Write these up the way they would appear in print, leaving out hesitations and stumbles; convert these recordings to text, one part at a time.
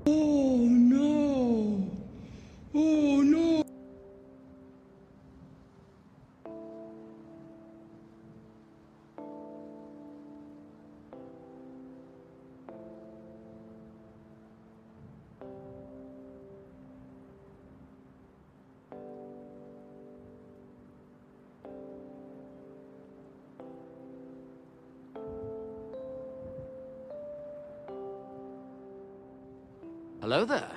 Oh no! Oh no! Hello there.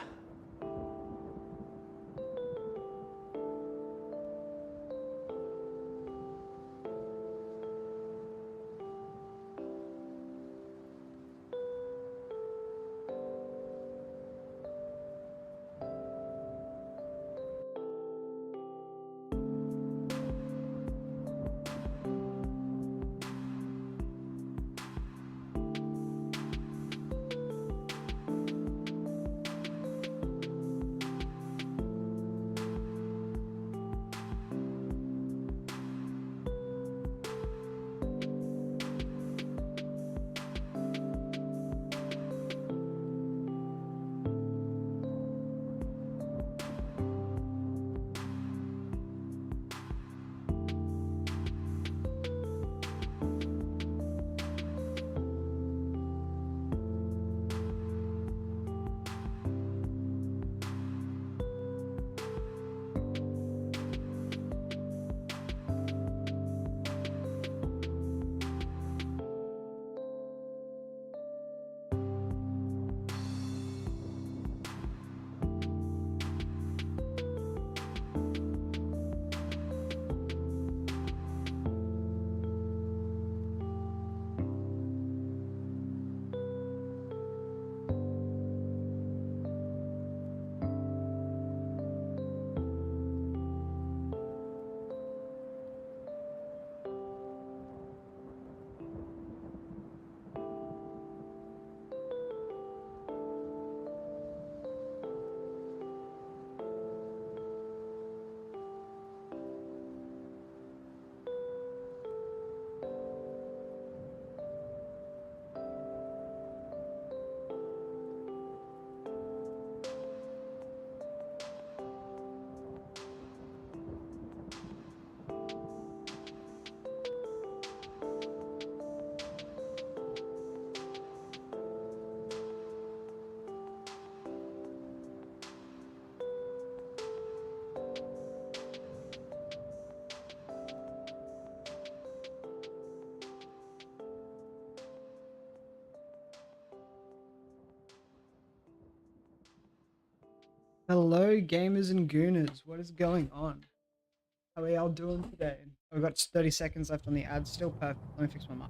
Hello, gamers and gooners. What is going on? How are y'all doing today? I've got 30 seconds left on the ad. Still perfect. Let me fix my mic.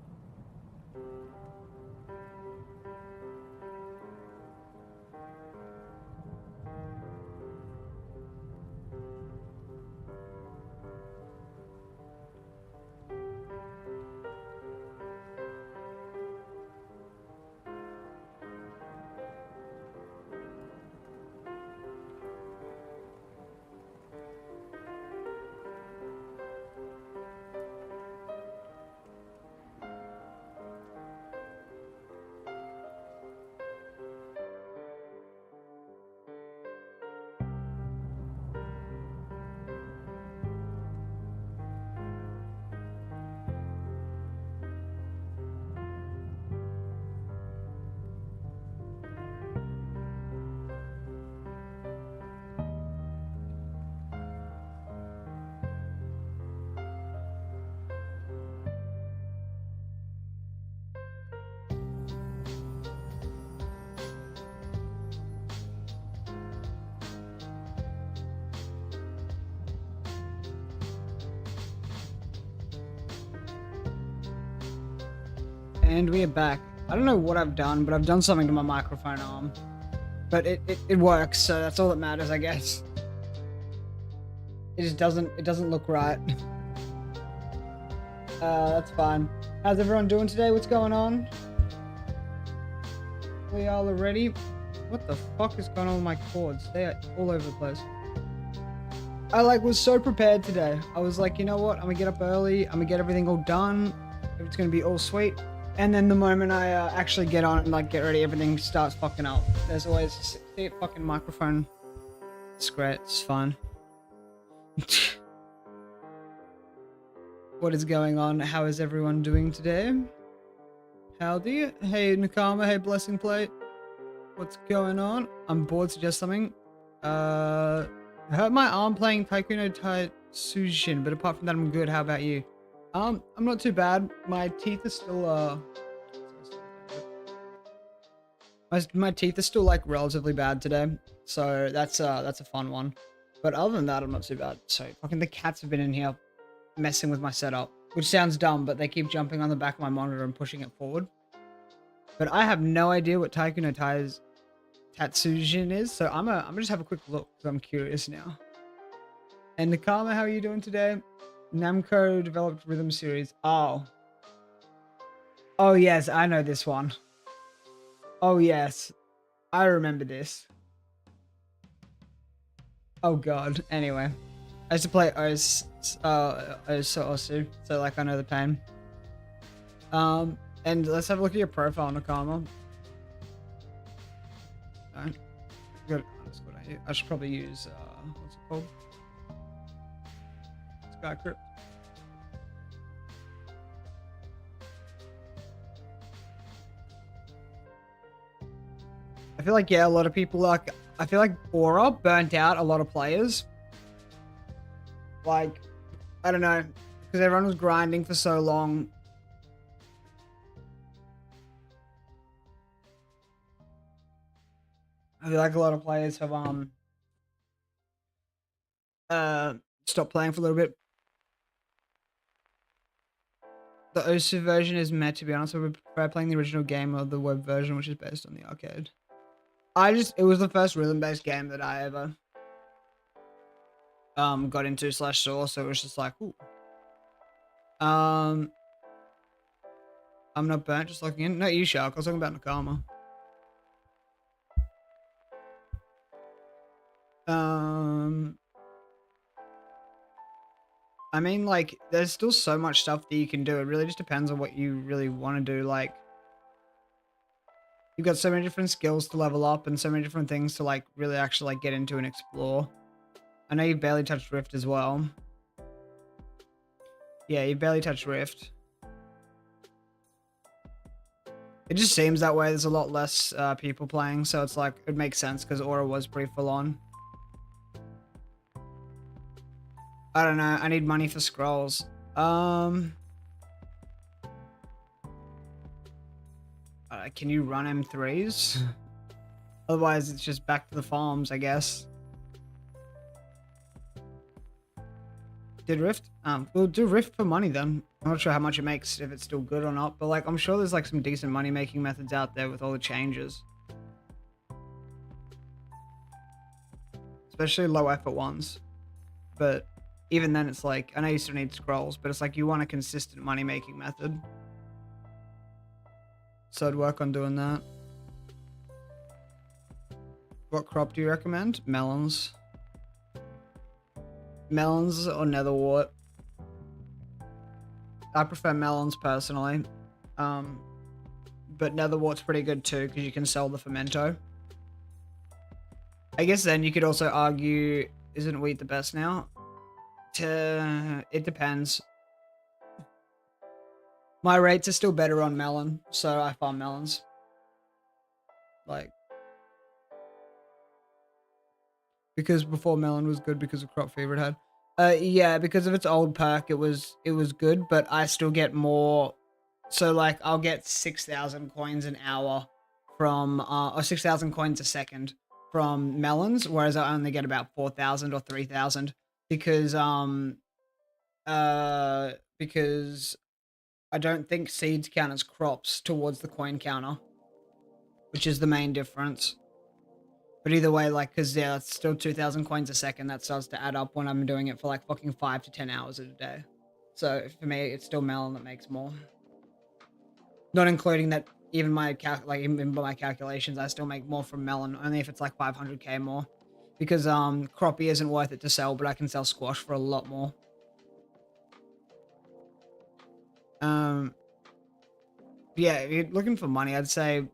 And we are back. I don't know what I've done, but I've done something to my microphone arm. But it works, so that's all that matters, I guess. It just doesn't look right. That's fine. How's everyone doing today? What's going on? We all are ready. What the fuck is going on with my cords? They are all over the place. I was so prepared today. I was like, you know what? I'm gonna get up early. I'm gonna get everything all done. It's gonna be all sweet. And then the moment I actually get on and like get ready, everything starts fucking up. There's always see a fucking microphone. It's great. It's fun. What is going on? How is everyone doing today? Howdy. Hey Nakama. Hey Blessing Plate. What's going on? I'm bored. Suggest something. I hurt my arm playing Taiko no Tatsujin, but apart from that, I'm good. How about you? I'm not too bad. My teeth are still my teeth are still like relatively bad today, so that's a fun one. But other than that, I'm not too bad. So fucking the cats have been in here messing with my setup, which sounds dumb, but they keep jumping on the back of my monitor and pushing it forward. But I have no idea what Taiko no Tatsujin is, so I'm gonna just have a quick look because I'm curious now. And Nakama, how are you doing today? Namco developed Rhythm series. Oh yes, I know this one. Oh yes, I remember this. Oh god. Anyway, I used to play Osu, so like I know the pain. And let's have a look at your profile, Nakama. Alright. Good. That's what I should probably use what's it called? Skycrypt. I feel like, yeah, a lot of people like, I feel like Aura burnt out a lot of players. Like, I don't know, because everyone was grinding for so long. I feel like a lot of players have stopped playing for a little bit. The Osu version is meant to be honest, I would prefer playing the original game or the web version, which is based on the arcade. It was the first rhythm-based game that I ever got into / saw, so it was just like, ooh. I'm not burnt, just looking in. No, you Shark. I was talking about Nakama. I mean, like, there's still so much stuff that you can do. It really just depends on what you really want to do. Like, you've got so many different skills to level up and so many different things to, like, really actually, like, get into and explore. I know you've barely touched Rift as well. Yeah, you've barely touched Rift. It just seems that way. There's a lot less people playing, so it's like, it makes sense because Aura was pretty full on. I don't know. I need money for scrolls. Can you run M3s? Otherwise, it's just back to the farms, I guess. Did Rift? We'll do Rift for money then. I'm not sure how much it makes, if it's still good or not, but like, I'm sure there's like some decent money making methods out there with all the changes. Especially low effort ones. But even then it's like, I know you still need scrolls, but it's like you want a consistent money making method. So I'd work on doing that. What crop do you recommend? Melons. Melons or netherwort? I prefer melons personally. But netherwort's pretty good too because you can sell the fermento. I guess then you could also argue, isn't wheat the best now? It depends. My rates are still better on melon, so I farm melons. Like, because before melon was good because of crop fever it had. Yeah, because of its old perk, it was good, but I still get more. So like, I'll get 6,000 coins an hour from, or 6,000 coins a second from melons, whereas I only get about 4,000 or 3,000 because I don't think seeds count as crops towards the coin counter, which is the main difference. But either way, like, because yeah, it's still 2,000 coins a second. That starts to add up when I'm doing it for like fucking 5 to 10 hours a day. So for me, it's still melon that makes more. Not including that, even my even by my calculations, I still make more from melon, only if it's like 500k more. Because crappie isn't worth it to sell, but I can sell squash for a lot more. Yeah, if you're looking for money, I'd say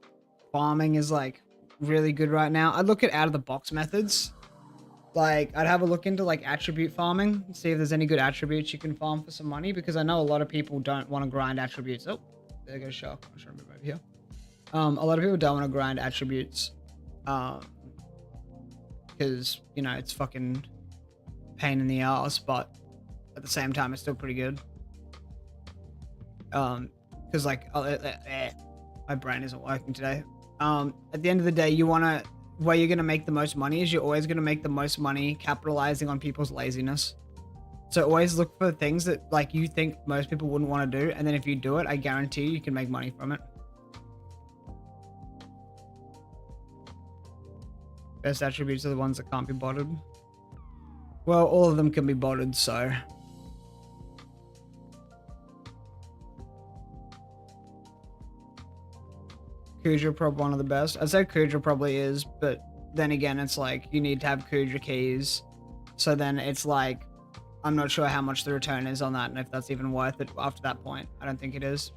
farming is like really good right now. I'd look at out of the box methods. Like, I'd have a look into like attribute farming, see if there's any good attributes you can farm for some money, because I know a lot of people don't want to grind attributes. Oh, there goes shark. I'm trying to move over here. A lot of people don't want to grind attributes, because you know it's fucking pain in the ass, but at the same time it's still pretty good. Because like my brain isn't working today. At the end of the day, you want to, where you're going to make the most money is you're always going to make the most money capitalizing on people's laziness. So always look for things that like you think most people wouldn't want to do, and then if you do it, I guarantee you can make money from it. Best attributes are the ones that can't be botted. Well, all of them can be botted, so Kudra probably one of the best. I'd say Kudra probably is, but then again, it's like you need to have Kudra keys. So then it's like, I'm not sure how much the return is on that and if that's even worth it after that point. I don't think it is.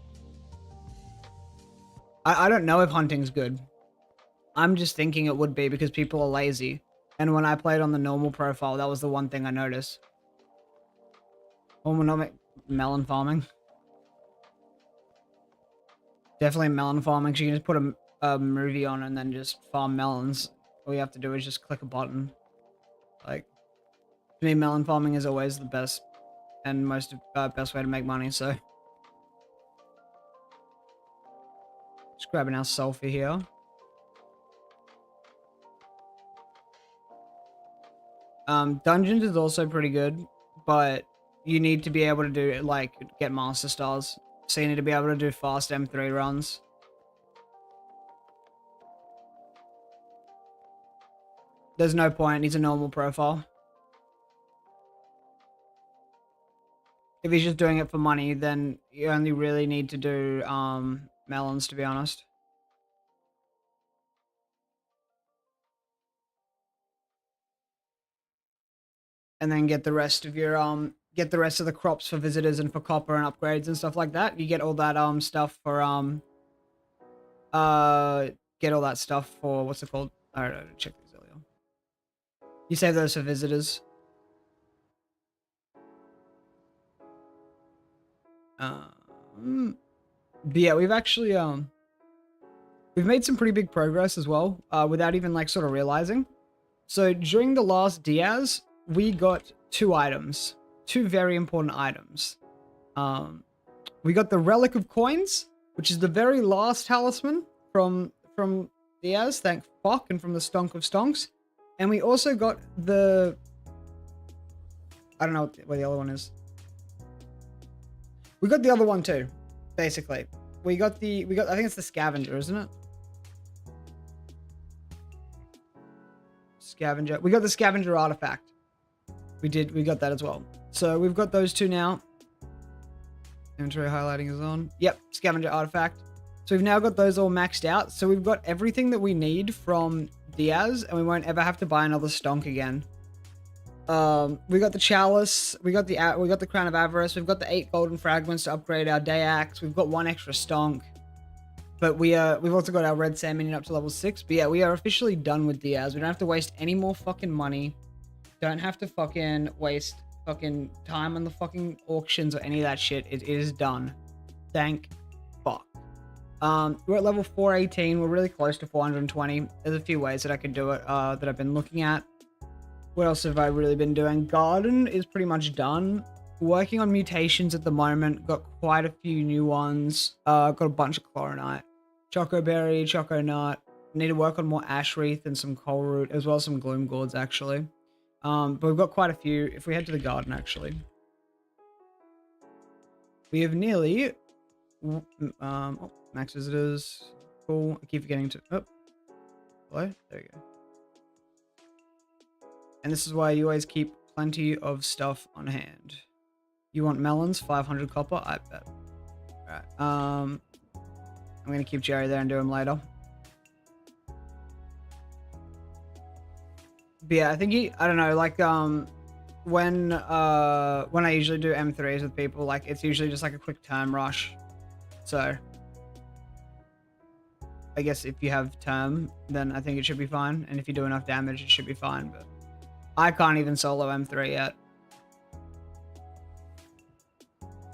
I don't know if hunting's good. I'm just thinking it would be because people are lazy. And when I played on the normal profile, that was the one thing I noticed. Homonomic melon farming. Definitely melon farming. So you can just put a movie on and then just farm melons. All you have to do is just click a button. Like, to me, melon farming is always the best and most best way to make money. So, just grabbing our sulfur here. Dungeons is also pretty good, but you need to be able to do like get master stars. So you need to be able to do fast M3 runs. There's no point. He's a normal profile. If he's just doing it for money, then you only really need to do melons, to be honest. And then get the rest of your get the rest of the crops for visitors and for copper and upgrades and stuff like that. You get all that stuff for get all that stuff for what's it called? I don't know, check these earlier. You save those for visitors. But yeah, we've actually we've made some pretty big progress as well, without even like sort of realizing. So during the last Diaz, we got two items, two very important items. We got the Relic of Coins, which is the very last talisman from Diaz, thank fuck, and from the Stonk of Stonks. And we also got the, I don't know where the other one is. We got the other one too, basically. We got I think it's the Scavenger, isn't it? Scavenger. We got the Scavenger artifact. We got that as well. So we've got those two now. Inventory highlighting is on. Yep, Scavenger artifact. So we've now got those all maxed out. So we've got everything that we need from Diaz, and we won't ever have to buy another Stonk again. We got the Chalice, we got the Crown of Avarice, we've got the 8 golden fragments to upgrade our day axe, we've got 1 extra Stonk. But we've also got our red sand minion up to level 6. But yeah, we are officially done with Diaz. We don't have to waste any more fucking money. Don't have to fucking waste fucking time on the fucking auctions or any of that shit. It is done. Thank fuck. We're at level 418. We're really close to 420. There's a few ways that I could do it that I've been looking at. What else have I really been doing? Garden is pretty much done. Working on mutations at the moment. Got quite a few new ones. Got a bunch of chloronite. Chocoberry, Choco Nut. Need to work on more ash wreath and some coal root, as well as some gloom gourds actually. But we've got quite a few. If we head to the garden actually. We have nearly max visitors. Cool. I keep forgetting to hello? There we go. And this is why you always keep plenty of stuff on hand. You want melons? 500 copper? I bet. Alright. I'm gonna keep Jerry there and do him later. But yeah, I think I don't know, like, when I usually do M3s with people, like, it's usually just like a quick time rush. So, I guess if you have term, then I think it should be fine. And if you do enough damage, it should be fine. But I can't even solo M3 yet.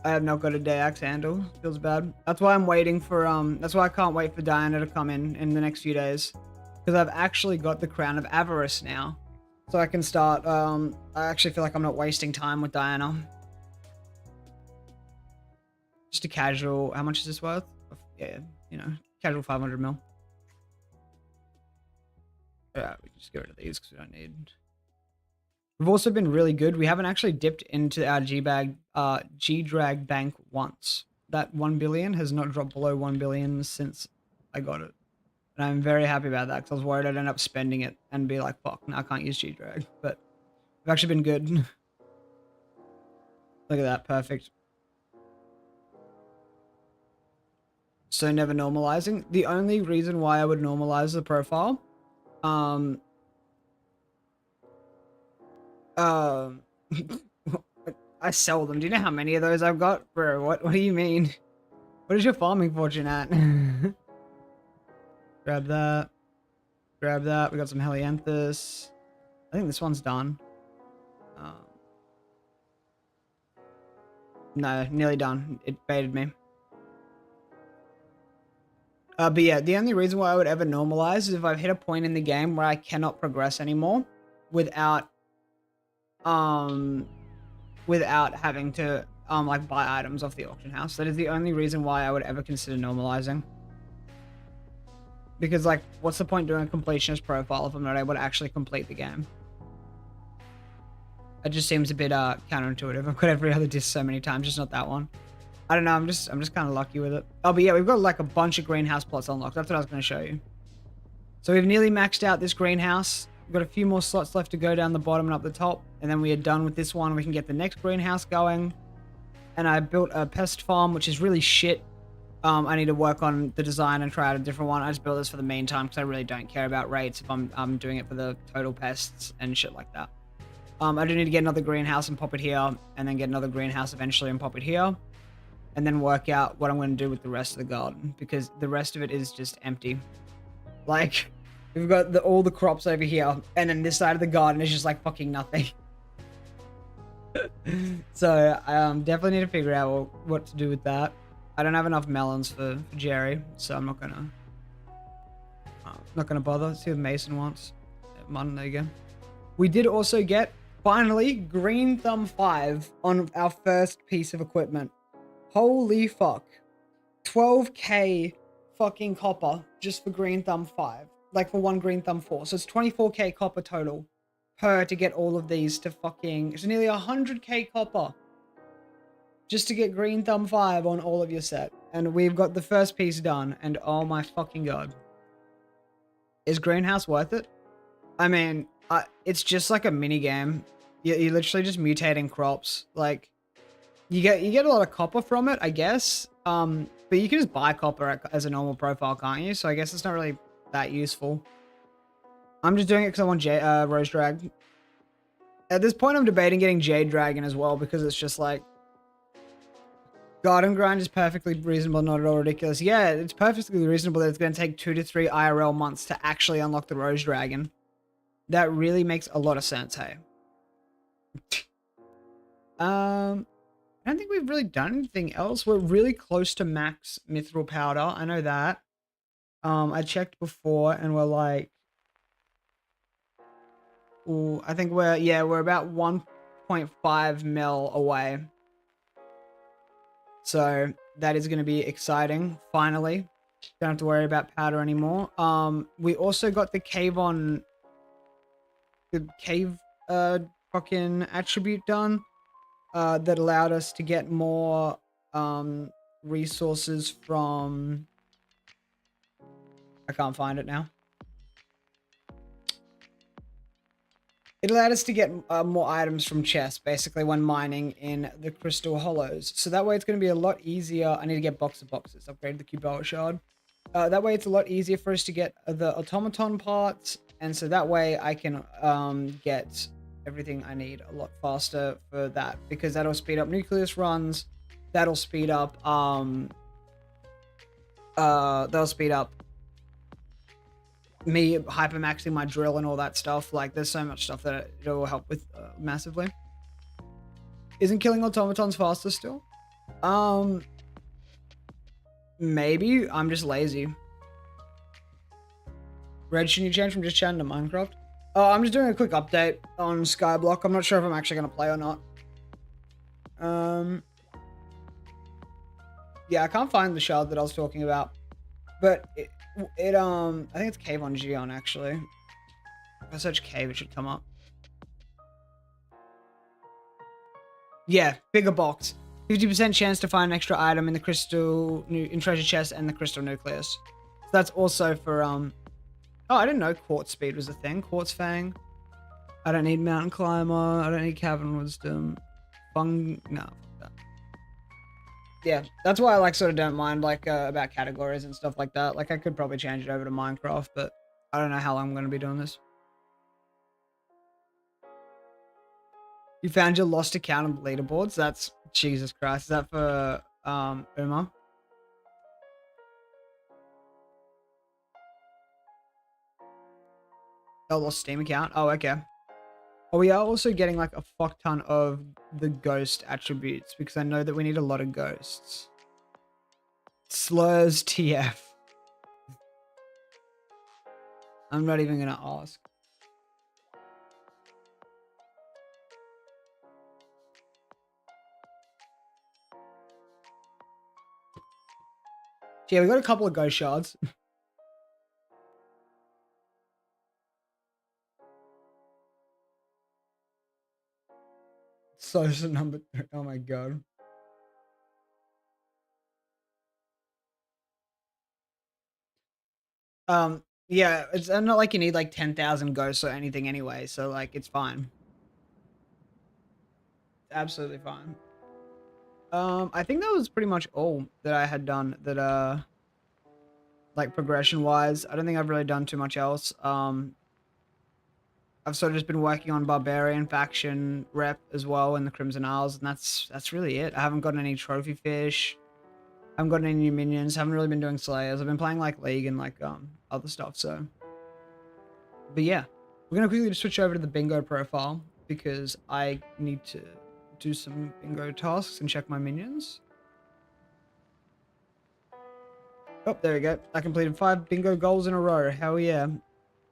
I have not got a day axe handle. Feels bad. That's why I'm waiting for, that's why I can't wait for Diana to come in the next few days. Because I've actually got the Crown of Avarice now. So I can start, I actually feel like I'm not wasting time with Diana. Just a casual, how much is this worth? Yeah, you know, casual 500 mil. Yeah, we can just get rid of these because we don't need. We've also been really good. We haven't actually dipped into our G-Drag bank once. That 1 billion has not dropped below 1 billion since I got it. And I'm very happy about that because I was worried I'd end up spending it and be like, fuck, now I can't use G-Drag. But we've actually been good. Look at that, perfect. So never normalizing. The only reason why I would normalize the profile, I sell them. Do you know how many of those I've got? Bro, what do you mean? What is your farming fortune at? Grab that. Grab that. We got some Helianthus. I think this one's done. No, nearly done. It baited me. But yeah, the only reason why I would ever normalize is if I've hit a point in the game where I cannot progress anymore without having to like buy items off the auction house. That is the only reason why I would ever consider normalizing. Because like, what's the point doing a completionist profile if I'm not able to actually complete the game? It just seems a bit counterintuitive. I've got every other disc so many times, just not that one. I don't know, I'm just kind of lucky with it. Oh, but yeah, we've got like a bunch of greenhouse plots unlocked. That's what I was going to show you. So we've nearly maxed out this greenhouse. We've got a few more slots left to go down the bottom and up the top. And then we are done with this one. We can get the next greenhouse going. And I built a pest farm, which is really shit. I need to work on the design and try out a different one. I just built this for the meantime because I really don't care about rates if I'm doing it for the total pests and shit like that. I do need to get another greenhouse and pop it here. And then get another greenhouse eventually and pop it here. And then work out what I'm going to do with the rest of the garden, because the rest of it is just empty. Like, we've got all the crops over here, and then this side of the garden is just like fucking nothing. So I definitely need to figure out what to do with that. I don't have enough melons for Jerry, so I'm not gonna bother. Let's see what Mason wants. Mutton, there you go. We did also get finally Green Thumb 5 on our first piece of equipment. Holy fuck. 12k fucking copper just for Green Thumb 5. Like for one Green Thumb 4. So it's 24k copper total to get all of these to fucking... It's nearly 100k copper just to get Green Thumb 5 on all of your set. And we've got the first piece done. And oh my fucking god. Is Greenhouse worth it? I mean, it's just like a mini game. You're literally just mutating crops. Like... You get a lot of copper from it, I guess. But you can just buy copper as a normal profile, can't you? So I guess it's not really that useful. I'm just doing it because I want Rose Drag. At this point, I'm debating getting Jade Dragon as well, because it's just like... Garden Grind is perfectly reasonable, not at all ridiculous. Yeah, it's perfectly reasonable that it's going to take 2 to 3 IRL months to actually unlock the Rose Dragon. That really makes a lot of sense, hey? I don't think we've really done anything else. We're really close to max mithril powder. I know that. I checked before and we're like... Ooh, I think we're about 1.5 mil away. So that is going to be exciting, finally. Don't have to worry about powder anymore. We also got the cave fucking attribute done. That allowed us to get more resources from... I can't find it now. It allowed us to get more items from chests, basically, when mining in the crystal hollows. So that way it's going to be a lot easier. I need to get boxes. Upgrade the Cuboa shard. That way it's a lot easier for us to get the automaton parts. And so that way I can get... everything I need a lot faster for that, because that'll speed up nucleus runs. That'll speed up me hypermaxing my drill and all that stuff. Like, there's so much stuff that it will help with massively. Isn't killing automatons faster still? Maybe. I'm just lazy. Red, should you change from just chatting to Minecraft? Oh, I'm just doing a quick update on Skyblock. I'm not sure if I'm actually going to play or not. Yeah, I can't find the shard that I was talking about. But I think it's Cave on Gion, actually. If I search Cave, it should come up. Yeah, bigger box. 50% chance to find an extra item in the treasure chest and the crystal nucleus. So that's also for, oh, I didn't know quartz speed was a thing. Quartz fang. I don't need mountain climber. I don't need cavern wisdom. No, fuck that. Yeah, that's why I like sort of don't mind like about categories and stuff like that. Like I could probably change it over to Minecraft, but I don't know how long I'm going to be doing this. You found your lost account on leaderboards? That's Jesus Christ. Is that for Uma? Oh, lost Steam account? Oh, okay. Oh, we are also getting like a fuck ton of the ghost attributes because I know that we need a lot of ghosts. Slurs TF. I'm not even gonna ask. Yeah, we got a couple of ghost shards. Social number 3. Oh my god. Yeah, it's not like you need like 10,000 ghosts or anything anyway, so like it's fine. It's absolutely fine. I think that was pretty much all that I had done that like progression wise. I don't think I've really done too much else. I've sort of just been working on Barbarian faction rep as well in the Crimson Isles, and that's really it. I haven't gotten any trophy fish. I haven't gotten any new minions. Haven't really been doing Slayers. I've been playing like League and like other stuff. So, but yeah, we're gonna quickly just switch over to the bingo profile because I need to do some bingo tasks and check my minions. Oh, there we go. I completed 5 bingo goals in a row. Hell yeah.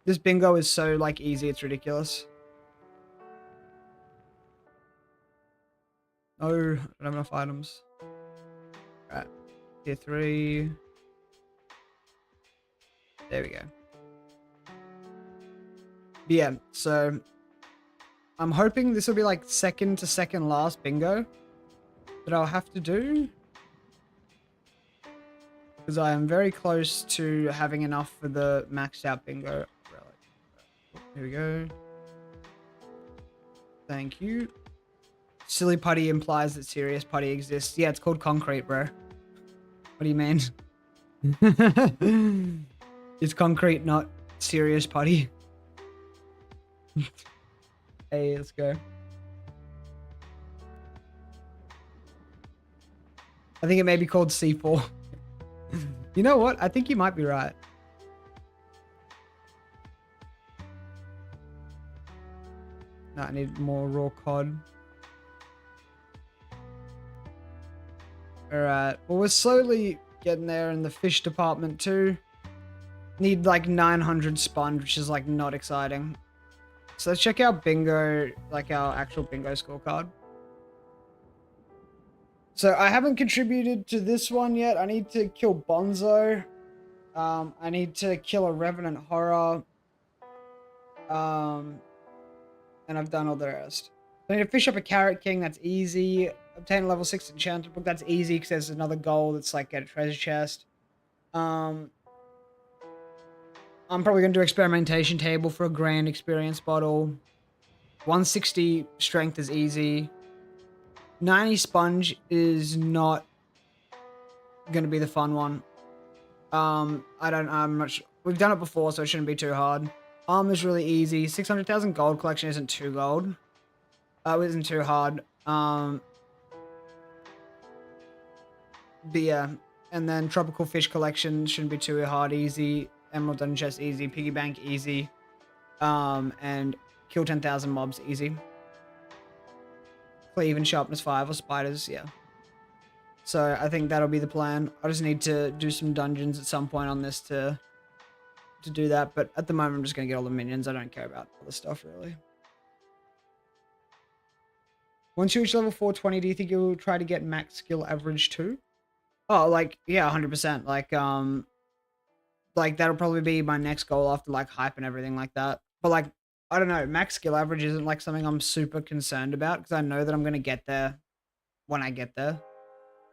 This bingo is so like easy, it's ridiculous. Oh, I don't have enough items. Alright. Tier 3. There we go. But yeah, so I'm hoping this will be like second to second last bingo that I'll have to do. Because I am very close to having enough for the maxed out bingo relic. Here we go. Thank you. Silly putty implies that serious putty exists. Yeah, it's called concrete, bro. What do you mean? It's concrete, not serious putty. Hey, let's go. I think it may be called C4. You know what? I think you might be right. No, I need more raw cod. Alright. Well, we're slowly getting there in the fish department too. Need like 900 sponge, which is like not exciting. So let's check out bingo, like our actual bingo scorecard. So I haven't contributed to this one yet. I need to kill Bonzo. I need to kill a Revenant Horror. And I've done all the rest. I need to fish up a Carrot King. That's easy. Obtain a level 6 enchanted book. That's easy because there's another goal that's like get a treasure chest. I'm probably going to do experimentation table for a grand experience bottle. 160 strength is easy. 90 sponge is not going to be the fun one. I'm not sure. We've done it before, so it shouldn't be too hard. Is really easy. 600,000 gold collection isn't too gold. It isn't too hard. But yeah, and then tropical fish collection shouldn't be too hard. Easy. Emerald Dungeon Chest easy, Piggy Bank easy, and kill 10,000 mobs easy. Cleave and Sharpness 5 or spiders, yeah. So I think that'll be the plan. I just need to do some dungeons at some point on this to do that, but at the moment I'm just gonna get all the minions. I don't care about other stuff really. Once you reach level 420, do you think you'll try to get max skill average too? Oh, like, yeah, 100%. Like that'll probably be my next goal after like hype and everything like that. But like, I don't know, max skill average isn't like something I'm super concerned about because I know that I'm gonna get there when I get there.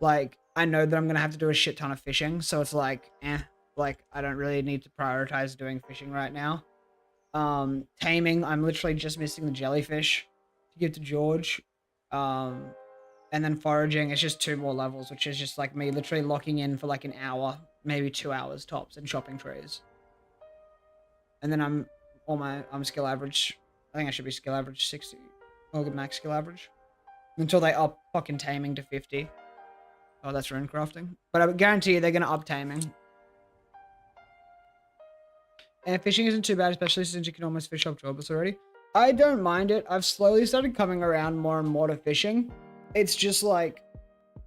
Like, I know that I'm gonna have to do a shit ton of fishing, so it's like, like I don't really need to prioritize doing fishing right now. Taming, I'm literally just missing the jellyfish to give to George. And then foraging, it's just 2 more levels, which is just like me literally locking in for like an hour, maybe 2 hours tops, and chopping trees. And then I'm skill average. I think I should be skill average 60. Or the max skill average. Until they up fucking taming to 50. Oh, that's rune crafting. But I guarantee you they're gonna up taming. And fishing isn't too bad, especially since you can almost fish up jobless already. I don't mind it. I've slowly started coming around more and more to fishing. It's just like,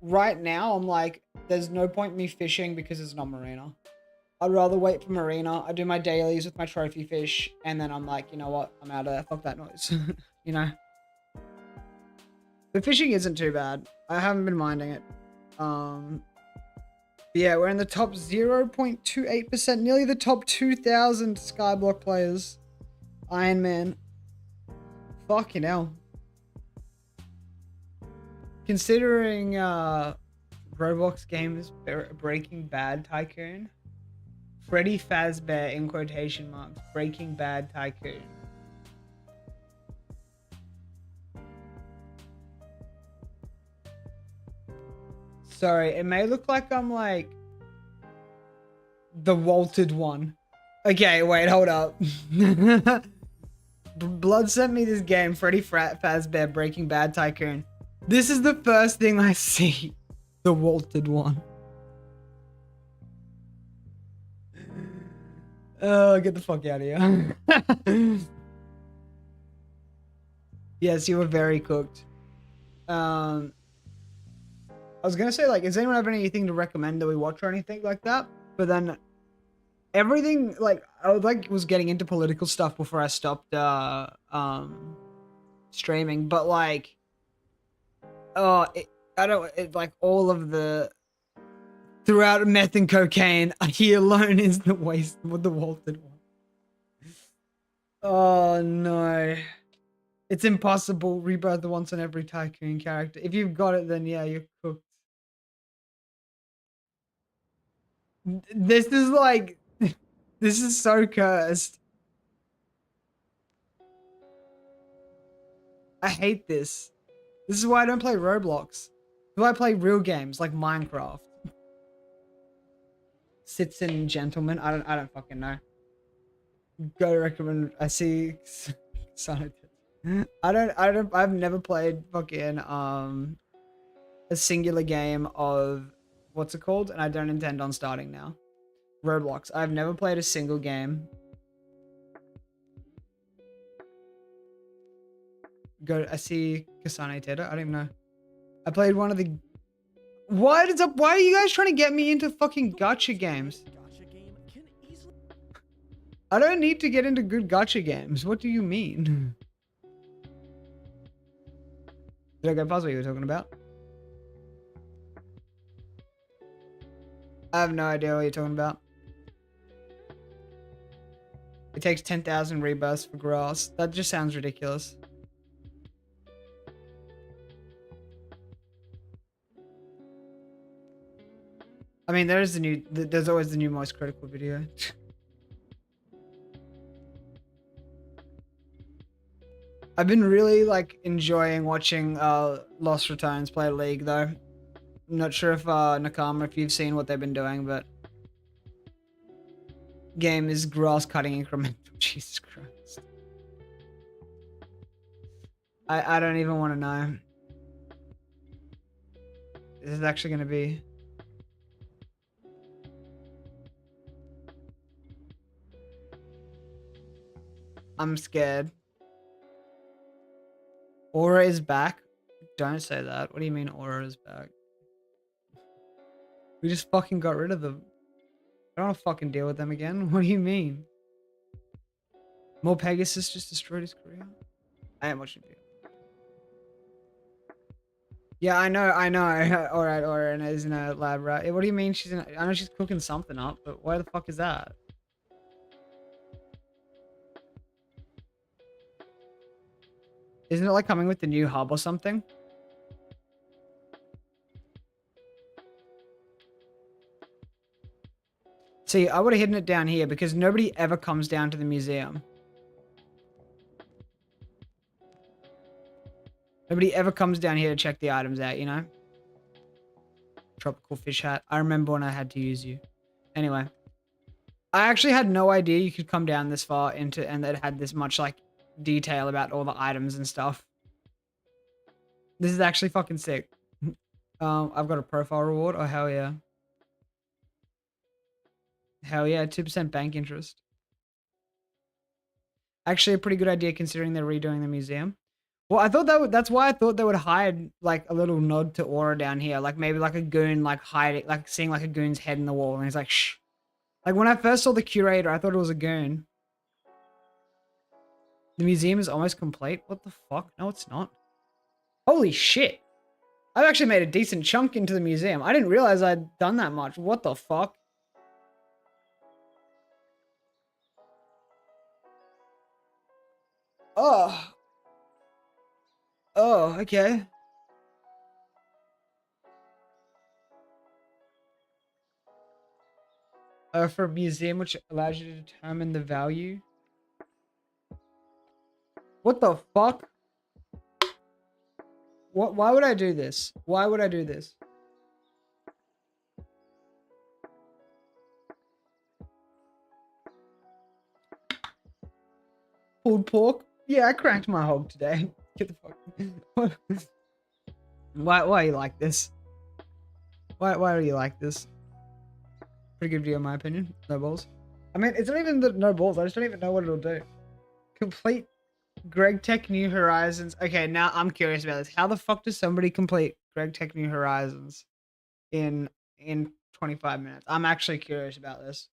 right now, I'm like, there's no point in me fishing because it's not marina. I'd rather wait for marina. I do my dailies with my trophy fish, and then I'm like, you know what? I'm out of there. Fuck that noise. You know? But fishing isn't too bad. I haven't been minding it. Yeah, we're in the top 0.28%, nearly the top 2,000 Skyblock players. Ironman. Fucking hell. Considering Roblox games Breaking Bad Tycoon. Freddy Fazbear in quotation marks. Breaking Bad Tycoon. Sorry, it may look like I'm like the Walted one. Okay, wait, hold up. Blood sent me this game, Freddy Fazbear Breaking Bad Tycoon. This is the first thing I see. The Walted one. Oh, get the fuck out of here. Yes, you were very cooked. I was gonna say, like, does anyone have anything to recommend that we watch or anything like that? But then everything, like, I was getting into political stuff before I stopped streaming, but like, like all of the throughout meth and cocaine, he alone is the waste with the Walted one. Oh no. It's impossible. Rebirth the once on every Tycoon character. If you've got it, then yeah, you're cooked. This is like, this is so cursed. I hate this. This is why I don't play Roblox. This is why I play real games like Minecraft. Citizen Gentleman. I don't fucking know. Go recommend. I see. I've never played fucking a singular game of what's it called, and I don't intend on starting now. Roblox. I've never played a single game. I see Kasane Teta. I don't even know. I played one of the. What is up? Why are you guys trying to get me into fucking gacha games? I don't need to get into good gacha games. What do you mean? Did I go past what you were talking about? I have no idea what you're talking about. It takes 10,000 rebirths for grass. That just sounds ridiculous. I mean, there's always the new most critical video. I've been really like enjoying watching Lost Returns play League though. I'm not sure if Nakama, if you've seen what they've been doing, but game is grass cutting incremental. Jesus Christ. I don't even want to know. This is actually going to be. I'm scared. Aura is back. Don't say that. What do you mean Aura is back? We just fucking got rid of them. I don't want to fucking deal with them again. What do you mean? More Pegasus just destroyed his career? I am watching you. Yeah, I know. Alright, Aura is in a lab, right? What do you mean she's in I know she's cooking something up, but why the fuck is that? Isn't it like coming with the new hub or something? See, I would have hidden it down here because nobody ever comes down to the museum. Nobody ever comes down here to check the items out, you know? Tropical fish hat. I remember when I had to use you. Anyway. I actually had no idea you could come down this far into and that it had this much like detail about all the items and stuff. This is actually fucking sick. I've got a profile reward. Oh, hell yeah. Hell yeah, 2% bank interest. Actually, a pretty good idea considering they're redoing the museum. Well, I thought that's why I thought they would hide like a little nod to Aura down here. Like maybe like a goon like hiding, like seeing like a goon's head in the wall and he's like, shh. Like when I first saw the curator, I thought it was a goon. The museum is almost complete. What the fuck? No, it's not. Holy shit. I've actually made a decent chunk into the museum. I didn't realize I'd done that much. What the fuck? Oh. Oh, okay. For a museum, which allows you to determine the value. What the fuck? What? Why would I do this? Why would I do this? Pulled pork? Yeah, I cracked my hog today. Get the fuck. Why are you like this? Why are you like this? Pretty good video in my opinion. No balls. I mean, it's not even the no balls. I just don't even know what it'll do. Complete Greg Tech New Horizons. Okay, now I'm curious about this. How the fuck does somebody complete Greg Tech New Horizons in 25 minutes? I'm actually curious about this.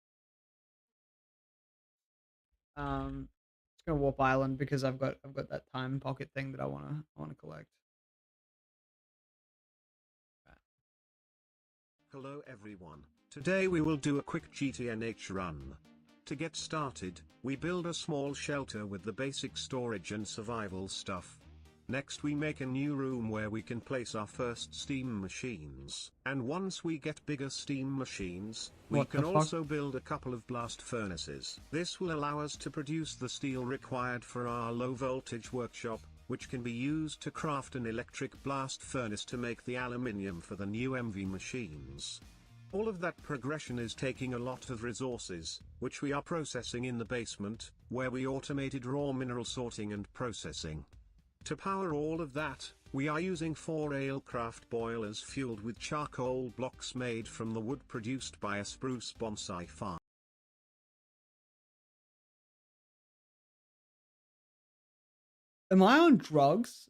Just gonna warp island because I've got that time pocket thing that I wanna collect. Hello everyone. Today we will do a quick GTNH run. To get started, we build a small shelter with the basic storage and survival stuff. Next we make a new room where we can place our first steam machines. And once we get bigger steam machines, we can also build a couple of blast furnaces. This will allow us to produce the steel required for our low voltage workshop, which can be used to craft an electric blast furnace to make the aluminium for the new MV machines. All of that progression is taking a lot of resources, which we are processing in the basement, where we automated raw mineral sorting and processing. To power all of that, we are using 4 alecraft boilers fueled with charcoal blocks made from the wood produced by a spruce bonsai farm. Am I on drugs?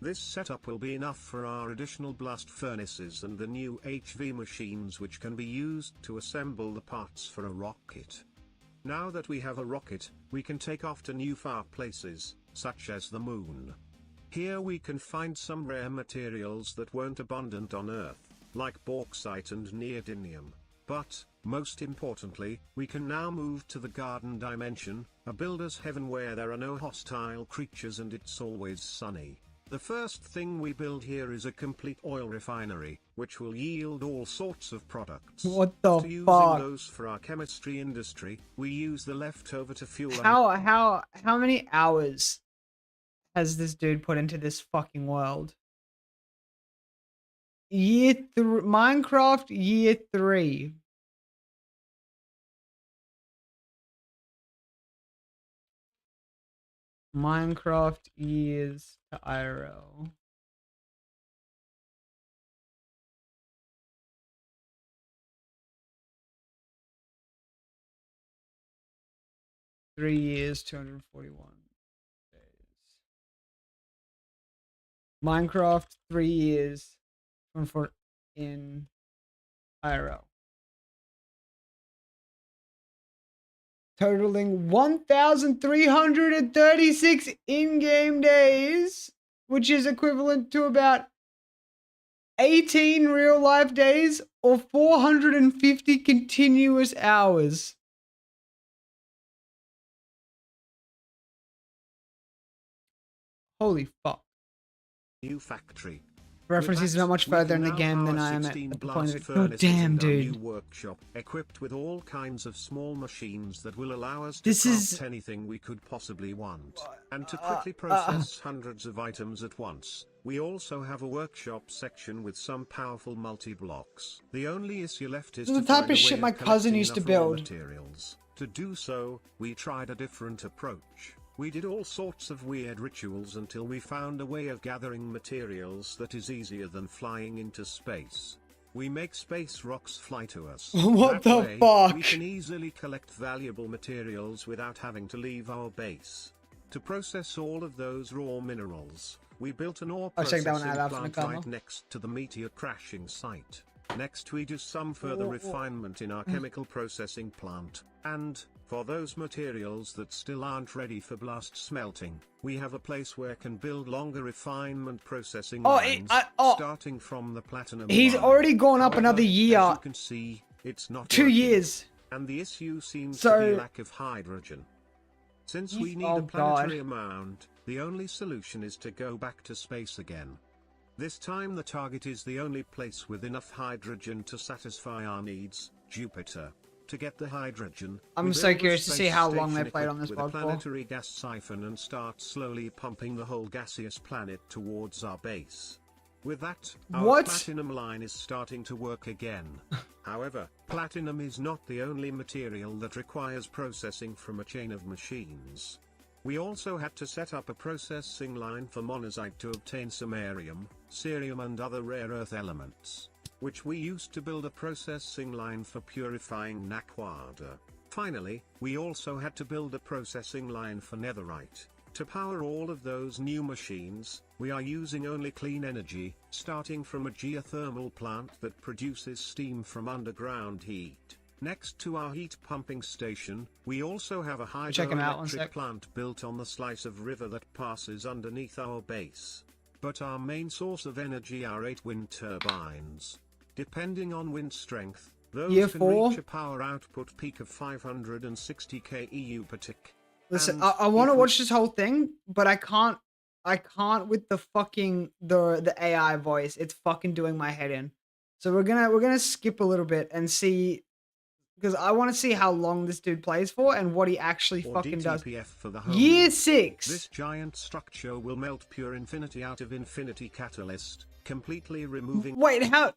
This setup will be enough for our additional blast furnaces and the new HV machines, which can be used to assemble the parts for a rocket. Now that we have a rocket, we can take off to new far places, such as the moon. Here we can find some rare materials that weren't abundant on Earth, like bauxite and neodymium. But, most importantly, we can now move to the garden dimension, a builder's heaven where there are no hostile creatures and it's always sunny. The first thing we build here is a complete oil refinery, which will yield all sorts of products. What the After using fuck? those for our chemistry industry, we use the leftover to fuel. How many hours has this dude put into this fucking world? Minecraft year 3. Minecraft years to IRL. 3 years, 241 days. Minecraft, 3 years for in IRL. Totaling 1,336 in-game days, which is equivalent to about 18 real-life days or 450 continuous hours. Holy fuck. New factory. Reference is not much further in the game than I am at the point of it. God damn, dude. New workshop equipped with all kinds of small machines that will allow us to This craft is anything we could possibly want, and to quickly process hundreds of items at once. We also have a workshop section with some powerful multi-blocks. The only issue left is the to type find a of shit way my of cousin collecting used to enough raw build. materials. To do so, we tried a different approach. We did all sorts of weird rituals until we found a way of gathering materials that is easier than flying into space. We make space rocks fly to us. What That the way, fuck? we can easily collect valuable materials without having to leave our base. To process all of those raw minerals, we built an ore I'll check that processing one out after plant the right next to the meteor crashing site. Next we do some further refinement in our chemical processing plant, and, for those materials that still aren't ready for blast smelting, we have a place where can build longer refinement processing lines, starting from the platinum He's line. already gone up However, another year. As you can see, it's not 2 working, years. and the issue seems So- to be lack of hydrogen. Since we need Oh, a planetary God. amount, the only solution is to go back to space again. This time the target is the only place with enough hydrogen to satisfy our needs, Jupiter. To get the hydrogen, I'm we so build a curious to see space how long station they played on equipped this with a mod for. planetary gas siphon and start slowly pumping the whole gaseous planet towards our base. With that, our What? platinum line is starting to work again. However, platinum is not the only material that requires processing from a chain of machines. We also had to set up a processing line for monazite to obtain samarium, cerium and other rare earth elements, which we used to build a processing line for purifying naquada. Finally, we also had to build a processing line for netherite. To power all of those new machines, we are using only clean energy, starting from a geothermal plant that produces steam from underground heat. Next to our heat pumping station, we also have a Check him out, one hydroelectric sec. plant built on the slice of river that passes underneath our base. But our main source of energy are 8 wind turbines. Depending on wind strength, those Year can 4? reach a power output peak of 560 kEU per tick. Listen, And I want to if we- watch this whole thing, but I can't with the fucking the AI voice. It's fucking doing my head in. So we're gonna skip a little bit and see, because I want to see how long this dude plays for and what he actually or fucking does. DTPF for the Year homies. 6. This giant structure will melt pure infinity out of infinity catalyst, completely removing Wait, how?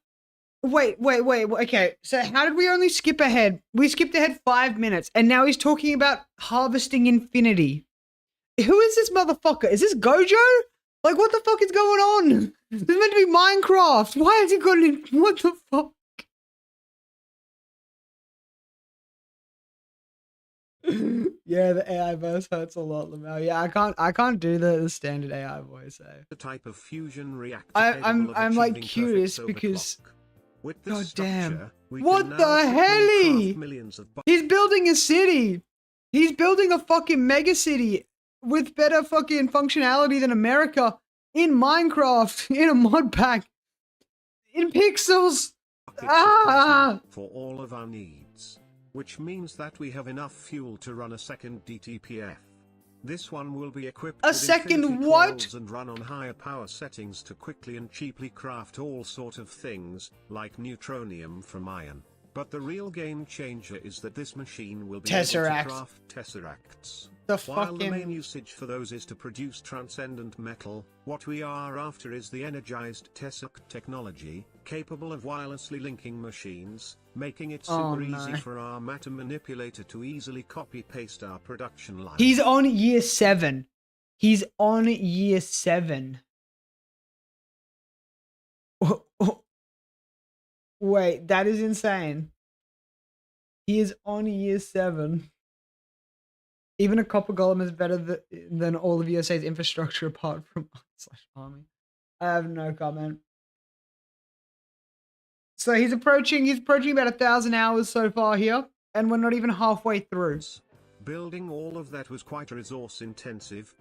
Wait. Okay, so how did we only skip ahead? We skipped ahead 5 minutes, and now he's talking about harvesting infinity. Who is this motherfucker? Is this Gojo? Like, what the fuck is going on? This is meant to be Minecraft. Why has he got an? What the fuck? Yeah, the AI voice hurts a lot, Lamau. Yeah, I can't do the standard AI voice. the type of fusion reactor I'm capable of like achieving curious perfect because overclock. With this God damn. structure, we What can now the quickly helly? craft millions of he's building a city. He's building a fucking mega city with better fucking functionality than America in Minecraft in a mod pack in pixels. buckets of Ah! plasma for all of our needs, which means that we have enough fuel to run a second DTPF. This one will be equipped A with second infinity what? coils and run on higher power settings to quickly and cheaply craft all sort of things, like neutronium from iron. But the real game changer is that this machine will be able Tesseract. to craft tesseracts. The While the main fucking usage for those is to produce transcendent metal, what we are after is the energized tesseract technology, capable of wirelessly linking machines, making it Oh, super easy no. for our matter manipulator to easily copy-paste our production line. He's on year 7. He's on year 7. Wait, that is insane. He is on year 7. Even a copper golem is better than all of USA's infrastructure apart from /army. I have no comment. So he's approaching about 1,000 hours so far here, and we're not even halfway through. Building all of that was quite resource intensive.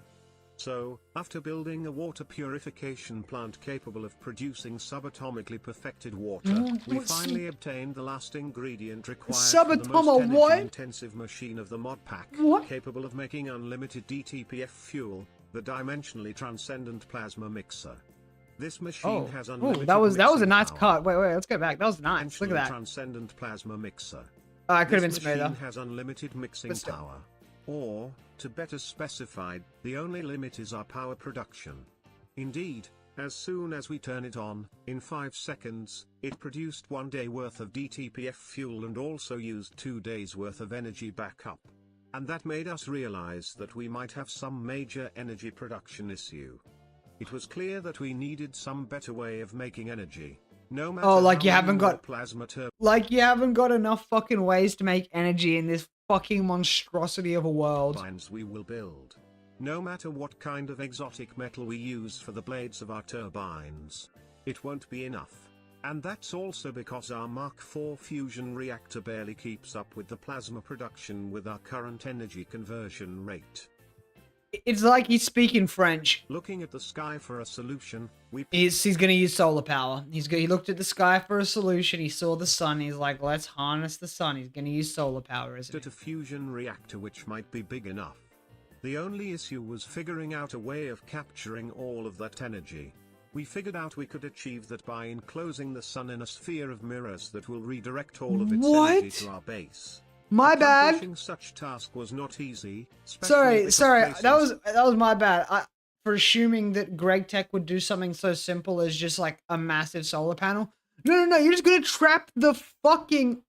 So, after building a water purification plant capable of producing subatomically perfected water, we finally obtained the last ingredient required for the most energy-intensive machine of the mod pack, capable of making unlimited DTPF fuel, the dimensionally transcendent plasma mixer. This machine has unlimited that was a nice power. cut. Wait, let's go back. That was nice. Look at that. Transcendent plasma mixer. I could have been This smoother. machine has unlimited mixing power. Or, to better specify, the only limit is our power production. Indeed, as soon as we turn it on, in 5 seconds, it produced 1 day worth of DTPF fuel and also used 2 days worth of energy backup. And that made us realize that we might have some major energy production issue. It was clear that we needed some better way of making energy. No matter like you haven't got plasma like you haven't got enough fucking ways to make energy in this fucking monstrosity of a world. Turbines we will build. No matter what kind of exotic metal we use for the blades of our turbines, it won't be enough. And that's also because our Mark IV fusion reactor barely keeps up with the plasma production with our current energy conversion rate. It's like he's speaking French. Looking at the sky for a solution, he's gonna use solar power. He looked at the sky for a solution. He saw the sun. He's like, let's harness the sun. He's gonna use solar power, isn't at he? a fusion reactor which might be big enough. The only issue was figuring out a way of capturing all of that energy. We figured out we could achieve that by enclosing the sun in a sphere of mirrors that will redirect all of its energy to our base. My bad. Accomplishing such task was not easy. Sorry. That was my bad. For assuming that Greg Tech would do something so simple as just like a massive solar panel. No. You're just gonna trap the fucking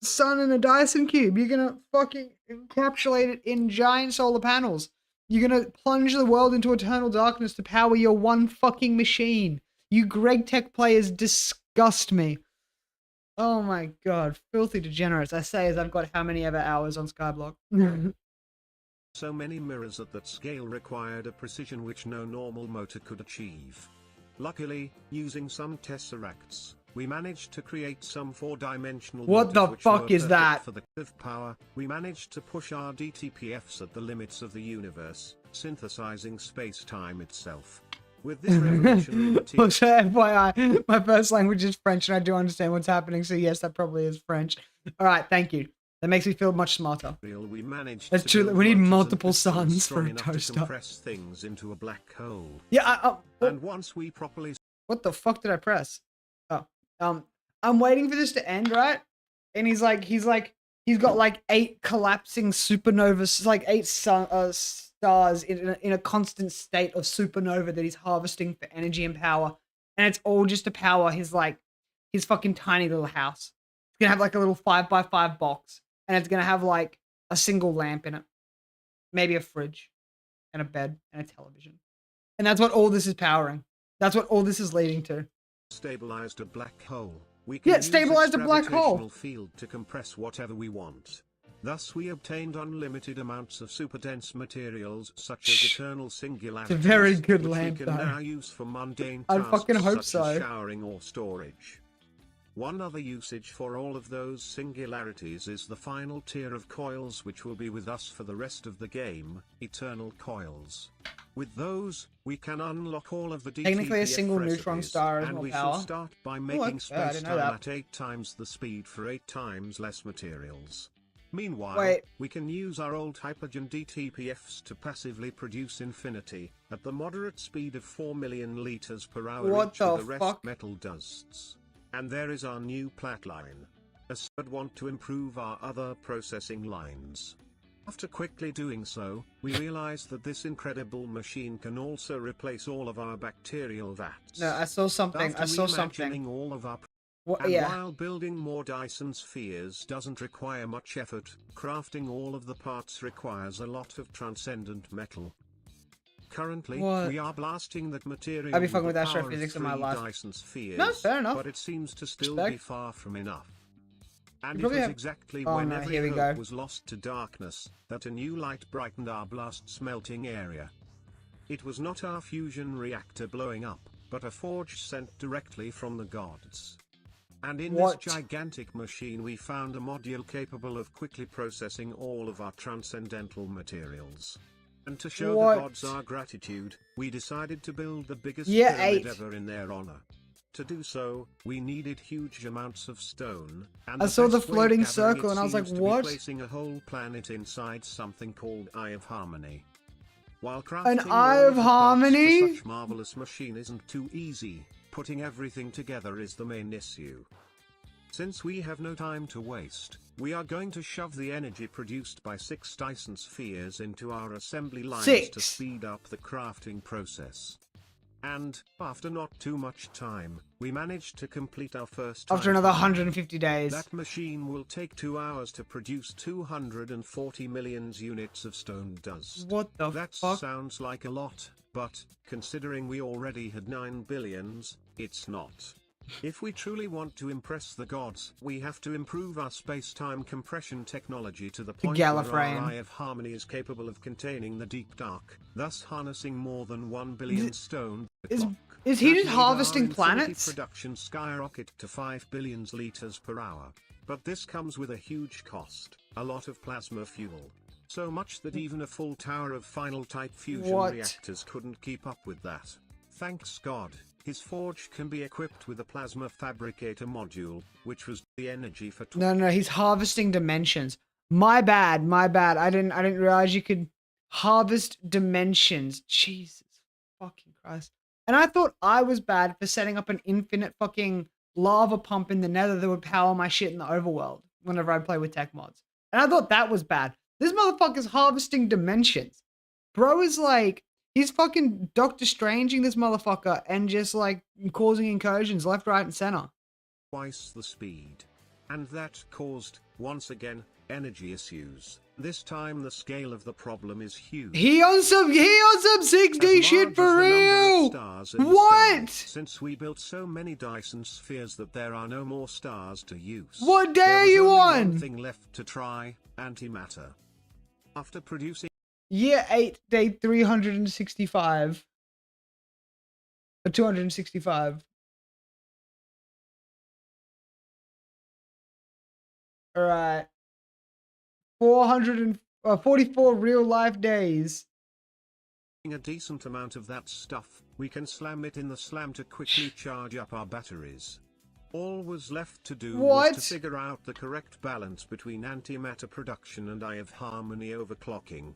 sun in a Dyson cube. You're gonna fucking encapsulate it in giant solar panels. You're gonna plunge the world into eternal darkness to power your one fucking machine. You Greg Tech players disgust me. Oh my god, filthy degenerates. I say as I've got how many ever hours on Skyblock. So many mirrors at that scale required a precision which no normal motor could achieve. Luckily, using some tesseracts, we managed to create some 4-dimensional What the fuck is that? For the power, we managed to push our DTPFs at the limits of the universe, synthesizing space-time itself. With this revolutionary material... So FYI, my first language is French and I do understand what's happening, so yes, that probably is French. Alright, thank you. That makes me feel much smarter. We managed That's true. We need multiple suns for a toaster. To compress things into a black hole. Yeah, and once we properly... What the fuck did I press? Oh, I'm waiting for this to end, right? And he's got like 8 collapsing supernovas, like 8 stars in a constant state of supernova that he's harvesting for energy and power. And it's all just to power his fucking tiny little house. It's gonna have like a little 5x5 box. And it's gonna have like a single lamp in it. Maybe a fridge. And a bed and a television. And that's what all this is powering. That's what all this is leading to. Stabilized a black hole. We can stabilized a black hole field to compress whatever we want. Thus we obtained unlimited amounts of super dense materials such as eternal singularities. It's a very good which lamp, we can though. now use for mundane I tasks fucking hope such so. as showering or storage. One other usage for all of those singularities is the final tier of coils which will be with us for the rest of the game, eternal coils. With those, we can unlock all of the DTPF technically a single recipes, neutron star is and more we power. shall start by making space-time that. at 8 times the speed for 8 times less materials. Meanwhile, we can use our old Hypogen DTPFs to passively produce infinity, at the moderate speed of 4 million liters per hour each of the rest metal dusts. And there is our new plat line. As we want to improve our other processing lines. After quickly doing so, we realized that this incredible machine can also replace all of our bacterial vats. No, I saw something. After I saw something. reimagining all of our yeah. While building more Dyson spheres doesn't require much effort, crafting all of the parts requires a lot of transcendent metal. Currently, we are blasting that material I'll be fucking with with the power astrophysics of in my 3 life. Dyson spheres, No, fair enough. but it seems to still be far from enough. And You it probably was have- exactly Oh, when no, every here we hope go. was lost to darkness, that a new light brightened our blast smelting area. It was not our fusion reactor blowing up, but a forge sent directly from the gods. And in What? this gigantic machine we found a module capable of quickly processing all of our transcendental materials. And to show What? the gods our gratitude, we decided to build the biggest Yeah, pyramid 8. ever in their honor. To do so, we needed huge amounts of stone, and I saw the best way of floating gathering circle it and I was like, seems to be what? placing a whole planet inside something called Eye of Harmony. While crafting Eye all of the parts Harmony? for such marvelous machine isn't too easy, putting everything together is the main issue. Since we have no time to waste, we are going to shove the energy produced by 6 Dyson spheres into our assembly lines 6. to speed up the crafting process. And, after not too much time, we managed to complete our first After time another run. 150 days. That machine will take 2 hours to produce 240 million units of stone dust. What the That fuck? sounds like a lot, but, considering we already had 9 billions, it's not. If we truly want to impress the gods, we have to improve our space-time compression technology to the point where our Gallifreyan. Eye of Harmony is capable of containing the deep dark, thus harnessing more than 1 billion stone per Is clock. is he That just made harvesting our infinity planets? production skyrocket to 5 billion liters per hour. But this comes with a huge cost, a lot of plasma fuel. So much that even a full tower of final type fusion What? reactors couldn't keep up with that. Thanks God, his forge can be equipped with a plasma fabricator module, which was the energy for No, he's harvesting dimensions. My bad, my bad. I didn't realize you could harvest dimensions. Jesus fucking Christ. And I thought I was bad for setting up an infinite fucking lava pump in the nether that would power my shit in the overworld whenever I play with tech mods. And I thought that was bad. This motherfucker's harvesting dimensions. Bro is like, he's fucking Doctor Stranging this motherfucker and just like causing incursions left, right, and center. twice the speed. And that caused, once again, energy issues. This time the scale of the problem is huge. He on some 6D As shit large for as the number of real. stars in the What? sky, since we built so many Dyson spheres that there are no more stars to use. What day There are was you only on? one thing left to try, antimatter. After producing Year 8, day 365. Or 265. Alright. 444 real life days. a decent amount of that stuff, we can slam it in the slam to quickly charge up our batteries. All was left to do What? was to figure out the correct balance between antimatter production and Eye of Harmony overclocking.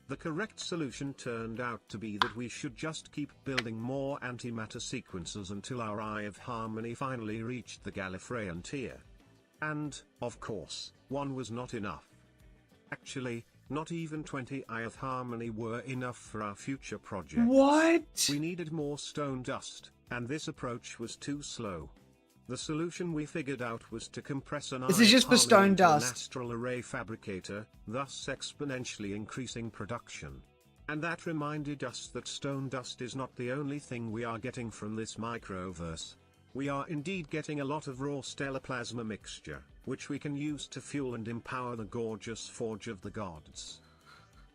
The correct solution turned out to be that we should just keep building more antimatter sequences until our Eye of Harmony finally reached the Gallifreyan tier. And, of course, one was not enough. Actually, not even 20 Eye of Harmony were enough for our future projects. What? We needed more stone dust, and this approach was too slow. The solution we figured out was to compress an This Eye is of just for Harmony stone into an dust. astral array fabricator, thus exponentially increasing production. And that reminded us that stone dust is not the only thing we are getting from this microverse. We are indeed getting a lot of raw stellar plasma mixture, which we can use to fuel and empower the gorgeous Forge of the Gods.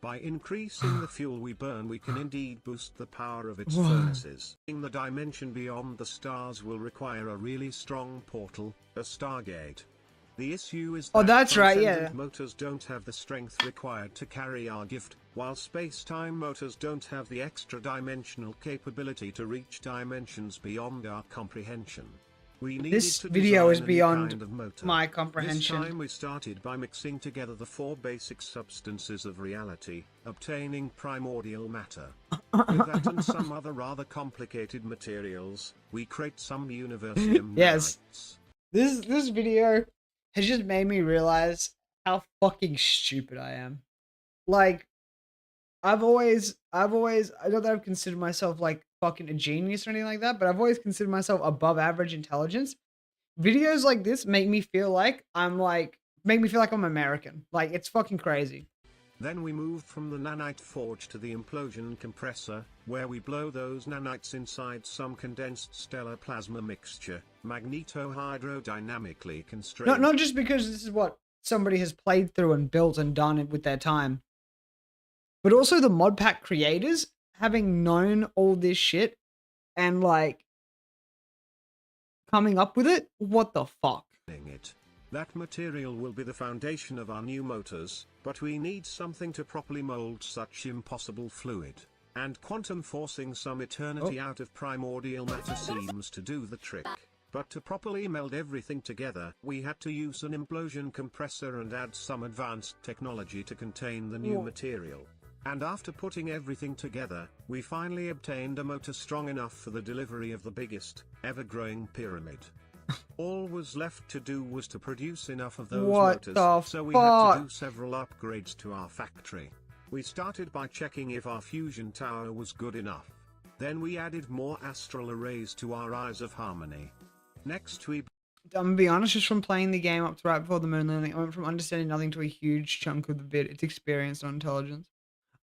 By increasing the fuel we burn, we can indeed boost the power of its furnaces. In the dimension beyond the stars will require a really strong portal, a Stargate. The issue is that that's right, yeah. transcendent motors don't have the strength required to carry our gift, while space-time motors don't have the extra dimensional capability to reach dimensions beyond our comprehension. We needed This to video is design a new beyond kind of motor. my comprehension. This time we started by mixing together the 4 basic substances of reality, obtaining primordial matter. With that and some other rather complicated materials, we create some universium Yes. nanites. This video has just made me realize how fucking stupid I am. Like, I've always, not that I've considered myself like fucking a genius or anything like that, but I've always considered myself above average intelligence. Videos like this make me feel like I'm American. Like, it's fucking crazy. Then we moved from the nanite forge to the implosion compressor, where we blow those nanites inside some condensed stellar plasma mixture, magneto-hydrodynamically constrained. Not just because this is what somebody has played through and built and done it with their time, but also the mod pack creators having known all this shit and like coming up with it. What the fuck? That material will be the foundation of our new motors, but we need something to properly mold such impossible fluid. And quantum forcing some eternity out of primordial matter seems to do the trick. But to properly meld everything together, we had to use an implosion compressor and add some advanced technology to contain the new material. And after putting everything together, we finally obtained a motor strong enough for the delivery of the biggest, ever-growing pyramid. All was left to do was to produce enough of those motors, so we had to do several upgrades to our factory. We started by checking if our fusion tower was good enough. Then we added more astral arrays to our Eyes of Harmony. Next I'm gonna be honest, just from playing the game up to right before the moon landing, I went from understanding nothing to a huge chunk of the bit. It's experience, not intelligence.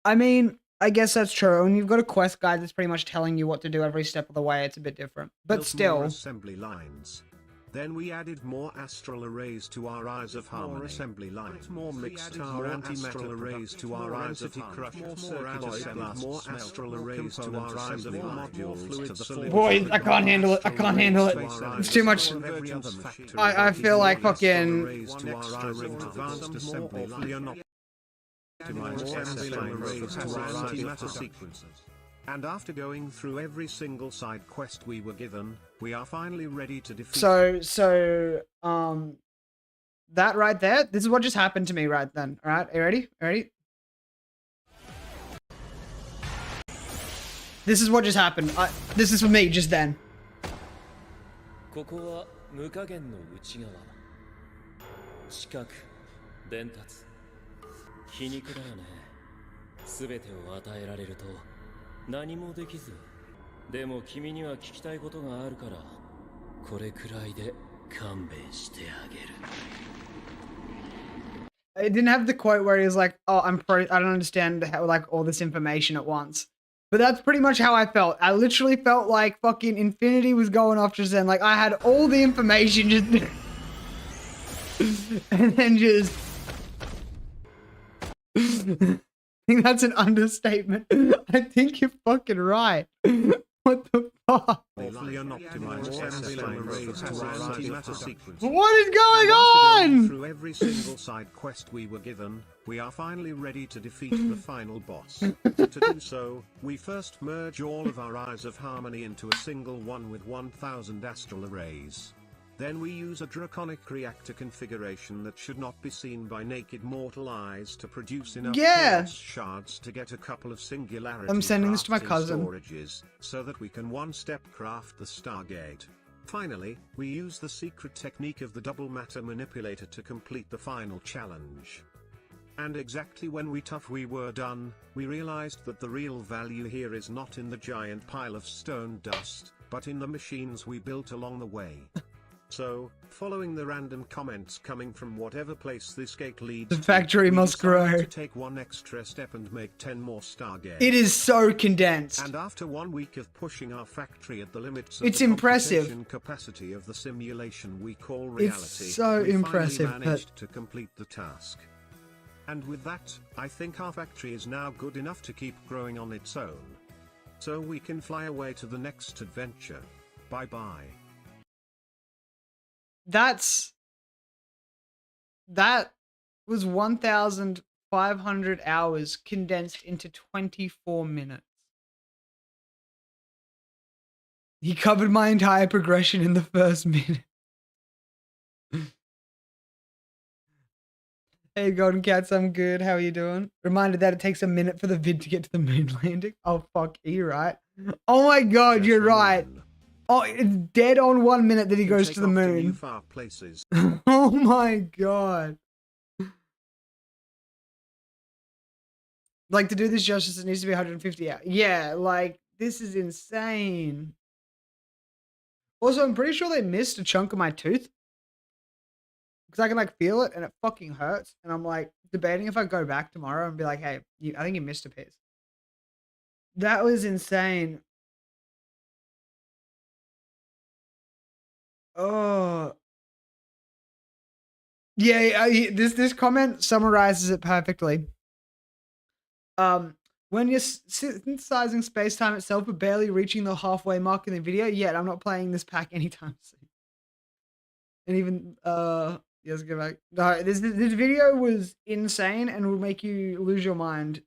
I mean, I guess that's true. When you've got a quest guide that's pretty much telling you what to do every step of the way, it's a bit different. But still. More assembly lines. Then we added more astral arrays to our Eyes of Harmony. More assembly lines. More mixed tower antimatter arrays to our Eyes of Harmony. More astral arrays to our Eyes of Harmony. Boy, I can't handle it. I can't handle it. It's too much. I feel like fucking. And after going through every single side quest we were given, we are finally ready to defeat. That right there, this is what just happened to me right then. All right, you ready? Ready? This is what just happened. This is for me just then. ここは無加減の内側。知覚、伝達、皮肉だよね。すべてを与えられると何もできず。でも君には聞きたいことがあるから、これくらいで勘弁してあげる。It didn't have the quote where he was like, "Oh, I don't understand how, like all this information at once." But that's pretty much how I felt. I literally felt like fucking Infinity was going off just then. Like I had all the information just and then just I think that's an understatement. I think you're fucking right. What the fuck? What is going on? Through every single side quest we were given, we are finally ready to defeat the final boss. To do so, we first merge all of our Eyes of Harmony into a single one with 1000 astral arrays. Then we use a draconic reactor configuration that should not be seen by naked mortal eyes to produce enough chaos shards to get a couple of singularity I'm sending this to my cousin. Storages, so that we can one-step craft the Stargate. Finally, we use the secret technique of the double matter manipulator to complete the final challenge. And exactly when we were done, we realized that the real value here is not in the giant pile of stone dust, but in the machines we built along the way. So, following the random comments coming from whatever place this gate leads, the factory must grow. To take one extra step and make 10 more Stargates. It is so condensed. And after 1 week of pushing our factory at the limits of it's the impressive capacity of the simulation we call reality, it's so we impressive, finally managed to complete the task. And with that, I think our factory is now good enough to keep growing on its own. So we can fly away to the next adventure. Bye bye. That was 1,500 hours condensed into 24 minutes. He covered my entire progression in the first minute. Hey Golden Cats, I'm good. How are you doing? Reminder that it takes a minute for the vid to get to the moon landing. Oh fuck, you're right. Oh my god, you're right. Oh, it's dead on 1 minute that he goes to the moon. Far places. Oh my god. Like, to do this justice, it needs to be 150 hours. Yeah, like, this is insane. Also, I'm pretty sure they missed a chunk of my tooth. because I can like feel it and it fucking hurts. And I'm like debating if I go back tomorrow and be like, hey, I think you missed a piece. That was insane. Oh, yeah. This comment summarizes it perfectly. When you're synthesizing space time itself, but barely reaching the halfway mark in the video, yet I'm not playing this pack anytime soon. And even let's go back. No, this video was insane and will make you lose your mind.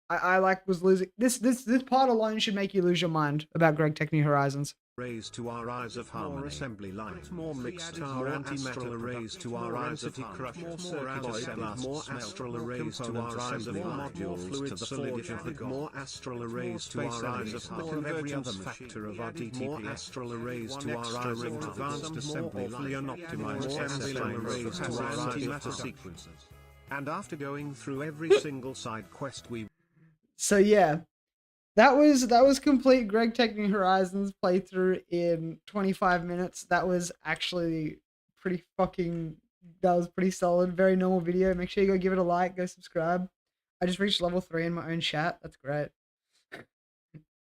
I like was losing this part alone should make you lose your mind about Greg Tech New Horizons. Rays to our eyes of harmony, assembly line, more mixed more anti-metal arrays to our eyes of harmony, more circuloid, more astral arrays to our eyes of modules to the forge of the more astral arrays to our eyes of convergence factor of our DTP, more astral arrays to our eyes of advanced assembly line, optimized assembly arrays to our eyes of sequences. And after going through every single side quest we So yeah. That was complete Greg Tech New Horizons playthrough in 25 minutes. That was actually pretty solid. Very normal video. Make sure you go give it a like, go subscribe. I just reached level 3 in my own chat. That's great.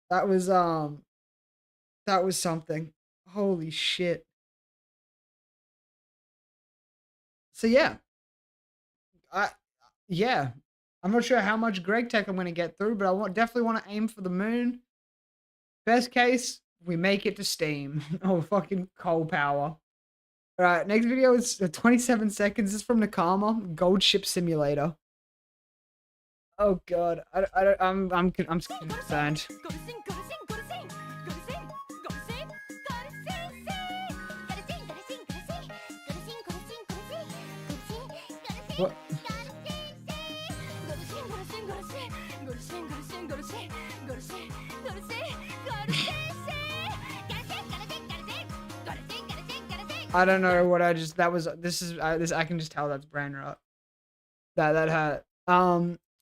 That was something. Holy shit. So yeah. I'm not sure how much Greg Tech I'm going to get through, but I definitely want to aim for the moon. Best case, we make it to Steam. Oh, fucking coal power. All right, next video is 27 seconds. This is from Nakama, Gold Ship Simulator. Oh god, I'm concerned. What? I don't know what I just, this I can just tell that's brain rot. That hurt.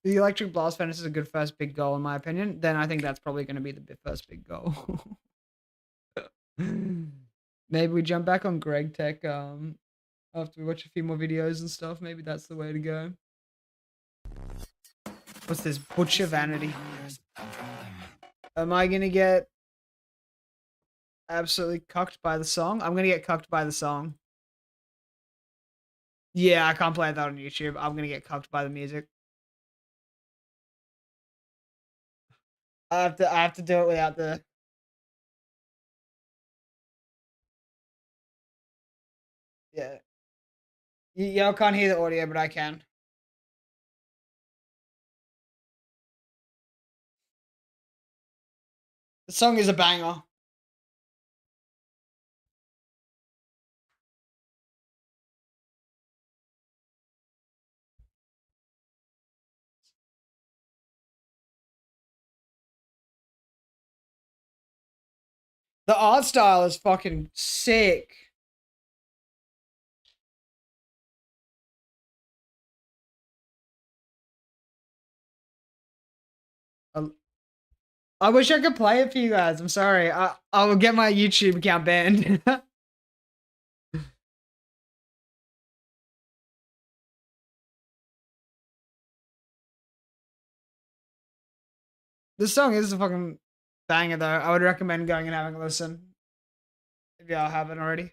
The electric blast furnace is a good first big goal in my opinion. Then I think that's probably going to be the first big goal. Maybe we jump back on Greg Tech after we watch a few more videos and stuff. Maybe that's the way to go. What's this? Butcher Vanity. Am I going to get absolutely cucked by the song? I'm going to get cucked by the song. Yeah, I can't play that on YouTube. I'm going to get cucked by the music. I have to do it without the... Yeah. Y'all can't hear the audio, but I can. The song is a banger. The art style is fucking sick. I wish I could play it for you guys. I'm sorry. I will get my YouTube account banned. This song is a fucking banger though. I would recommend going and having a listen. If y'all haven't already.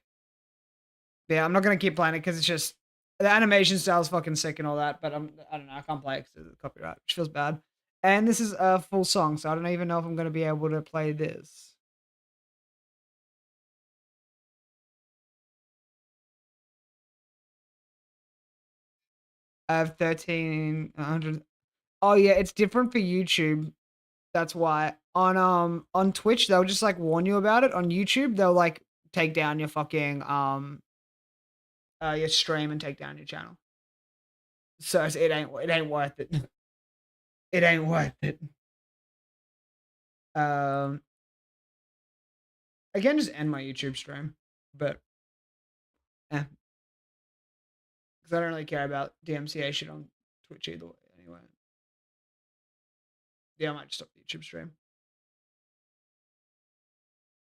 Yeah, I'm not gonna keep playing it because it's just the animation style is fucking sick and all that, but I don't know, I can't play it because of the copyright, which feels bad. And this is a full song, so I don't even know if I'm gonna be able to play this. I have 1,300. Oh yeah, it's different for YouTube. That's why on Twitch they'll just like warn you about it. On YouTube they'll like take down your fucking your stream and take down your channel. So it ain't worth it. It ain't worth it. I can just end my YouTube stream, but because I don't really care about DMCA shit on Twitch either way. Anyway, yeah, I might just stop the YouTube stream.